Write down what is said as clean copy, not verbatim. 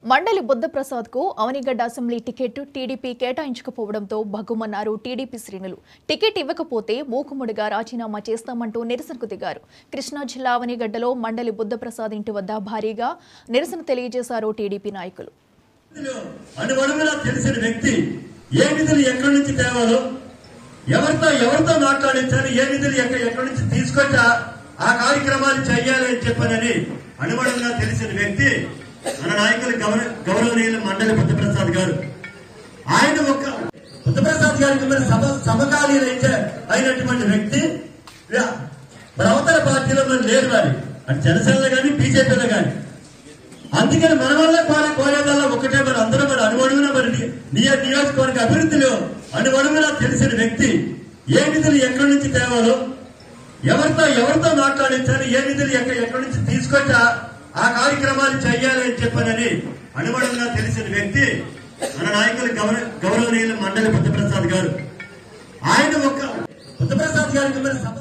మండలి బుద్ధప్రసాద్ కు Avanigadda assembly ticket TDP కేటాయించకపోవడంతో భగ్గుమన్నారు టీడీపీ శ్రేణులు. టికెట్ ఇవ్వకపోతే మూకుముడిగా రాజీనామా చేస్తామంటూ నిరసనకు దిగారు. కృష్ణా జిల్లా అవనిగడ్డలో మండలి బుద్ధప్రసాద్ ఇంటి వద్ద భారీగా నిరసన తెలియజేశారు టీడీపీ నాయకులు. ఎవరితో మాట్లాడించాలి, ఏ నిధులు ఎక్కడి నుంచి తీసుకొచ్చా ఆ కార్యక్రమాలు చేయాలని చెప్పనని అనుమానంగా తెలిసిన వ్యక్తి మన నాయకులు గౌరవనీయులు మండలి బుద్ధప్రసాద్ గారు. ఆయన ఒక బుద్ధప్రసాద్ గారికి సమకాలీన అయినటువంటి వ్యక్తి అవతల పార్టీలో మరి లేరు వారి అది జనసేనలో కానీ బీజేపీలో కానీ. అందుకని మన వల్ల కోరేదల్లా ఒకటే, మరి అందరూ మరి అనువడుగున మరి నియోజకవర్గ అభివృద్ధిలో అనువడుగున తెలిసిన వ్యక్తి ఏ నిధులు ఎక్కడి నుంచి తేవాలో, ఎవరితో మాట్లాడించాలి, ఏ నిధులు ఎక్కడి నుంచి తీసుకొచ్చా ఆ కార్యక్రమాలు చేయాలని చెప్పనని అనుమానంగా తెలిసిన వ్యక్తి మన నాయకులు గౌరవనీయులు మండలి బుద్ధప్రసాద్ గారు. ఆయన ఒక బుద్ధప్రసాద్ గారికి